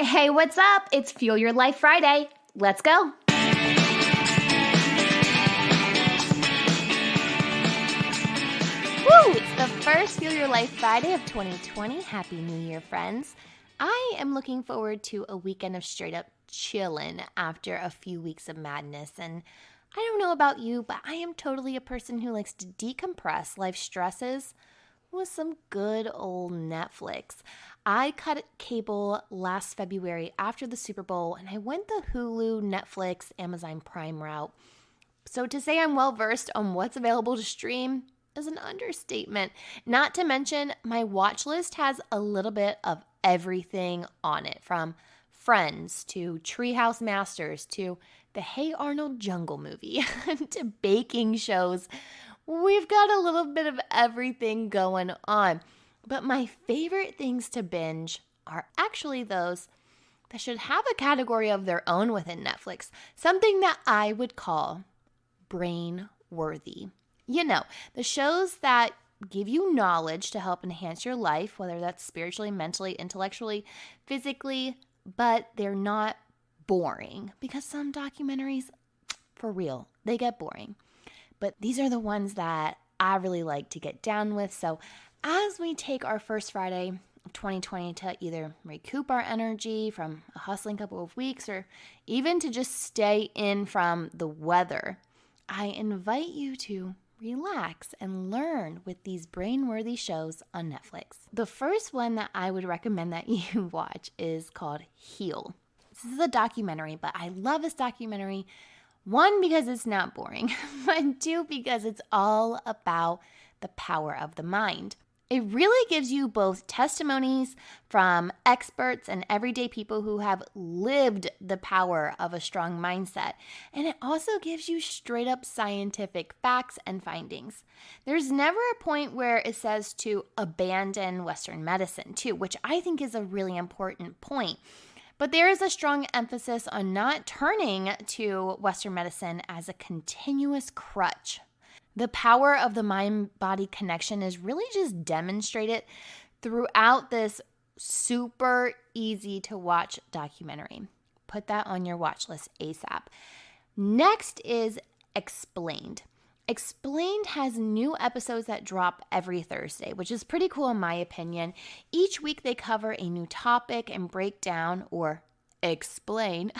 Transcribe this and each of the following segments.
Hey, what's up? It's Fuel Your Life Friday. Let's go. Woo! It's the first Fuel Your Life Friday of 2020. Happy New Year, friends. I am looking forward to a weekend of straight up chillin' after a few weeks of madness. And I don't know about you, but I am totally a person who likes to decompress life's stresses with some good old Netflix. I cut cable last February after the Super Bowl, and I went the Hulu, Netflix, Amazon Prime route. So to say I'm well-versed on what's available to stream is an understatement. Not to mention, my watch list has a little bit of everything on it, from Friends to Treehouse Masters to the Hey Arnold Jungle movie to baking shows. We've got a little bit of everything going on. But my favorite things to binge are actually those that should have a category of their own within Netflix. Something that I would call brain-worthy. You know, the shows that give you knowledge to help enhance your life, whether that's spiritually, mentally, intellectually, physically, but they're not boring. Because some documentaries, for real, they get boring. But these are the ones that I really like to get down with. So as we take our first Friday of 2020 to either recoup our energy from a hustling couple of weeks or even to just stay in from the weather, I invite you to relax and learn with these brain-worthy shows on Netflix. The first one that I would recommend that you watch is called Heal. This is a documentary, but I love this documentary. One, because it's not boring, but two, because it's all about the power of the mind. It really gives you both testimonies from experts and everyday people who have lived the power of a strong mindset, and it also gives you straight up scientific facts and findings. There's never a point where it says to abandon Western medicine, too, which I think is a really important point. But there is a strong emphasis on not turning to Western medicine as a continuous crutch. The power of the mind-body connection is really just demonstrated throughout this super easy-to-watch documentary. Put that on your watch list ASAP. Next is Explained. Explained has new episodes that drop every Thursday, which is pretty cool in my opinion. Each week they cover a new topic and break down or explain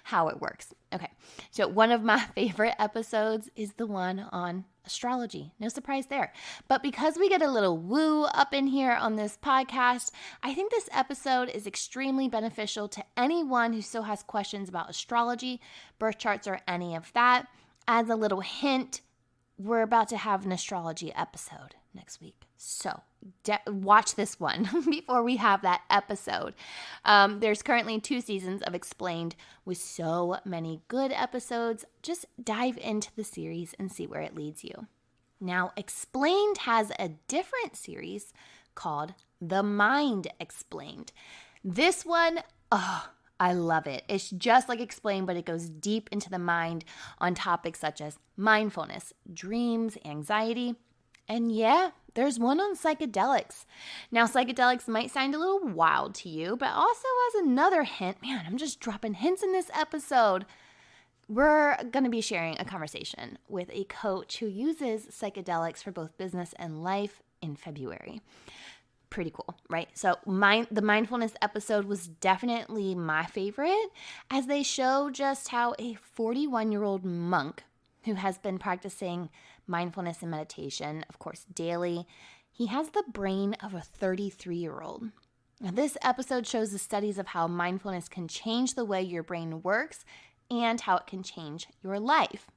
how it works. Okay, so one of my favorite episodes is the one on astrology. No surprise there. But because we get a little woo up in here on this podcast, I think this episode is extremely beneficial to anyone who still has questions about astrology, birth charts, or any of that. As a little hint, we're about to have an astrology episode next week. So watch this one before we have that episode. There's currently 2 seasons of Explained with so many good episodes. Just dive into the series and see where it leads you. Now, Explained has a different series called The Mind Explained. This one, I love it. It's just like Explained, but it goes deep into the mind on topics such as mindfulness, dreams, anxiety, and yeah, there's one on psychedelics. Now, psychedelics might sound a little wild to you, but also as another hint, man, I'm just dropping hints in this episode. We're going to be sharing a conversation with a coach who uses psychedelics for both business and life in February. Pretty cool, right? So the mindfulness episode was definitely my favorite, as they show just how a 41-year-old monk who has been practicing mindfulness and meditation, of course, daily, he has the brain of a 33-year-old. Now, this episode shows the studies of how mindfulness can change the way your brain works and how it can change your life.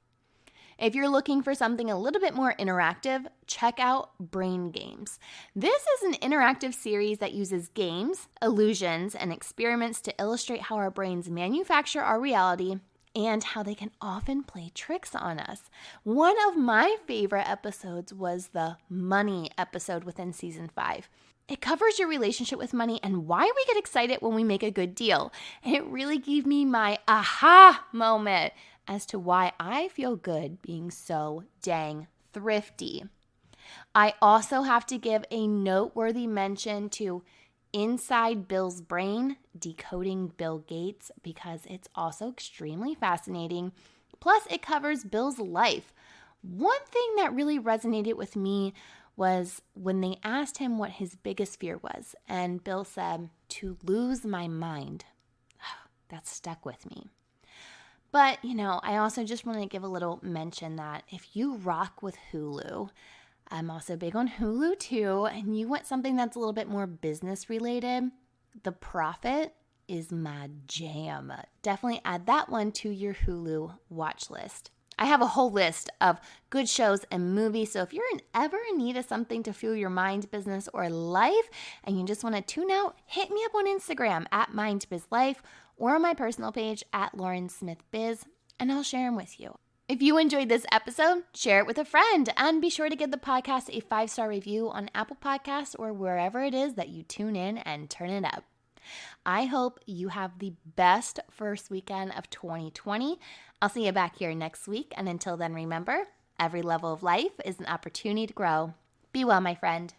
If you're looking for something a little bit more interactive, check out Brain Games. This is an interactive series that uses games, illusions, and experiments to illustrate how our brains manufacture our reality and how they can often play tricks on us. One of my favorite episodes was the money episode within season 5. It covers your relationship with money and why we get excited when we make a good deal. It really gave me my aha moment as to why I feel good being so dang thrifty. I also have to give a noteworthy mention to Inside Bill's Brain, Decoding Bill Gates, because it's also extremely fascinating. Plus, it covers Bill's life. One thing that really resonated with me was when they asked him what his biggest fear was, and Bill said, to lose my mind. That stuck with me. But, I also just want to give a little mention that if you rock with Hulu, I'm also big on Hulu too, and you want something that's a little bit more business related, The Profit is my jam. Definitely add that one to your Hulu watch list. I have a whole list of good shows and movies, so if you're ever in need of something to fuel your mind, business, or life, and you just want to tune out, hit me up on Instagram at MindBizLife or on my personal page at LaurenSmithBiz, and I'll share them with you. If you enjoyed this episode, share it with a friend, and be sure to give the podcast a 5-star review on Apple Podcasts or wherever it is that you tune in and turn it up. I hope you have the best first weekend of 2020. I'll see you back here next week. And until then, remember, every level of life is an opportunity to grow. Be well, my friend.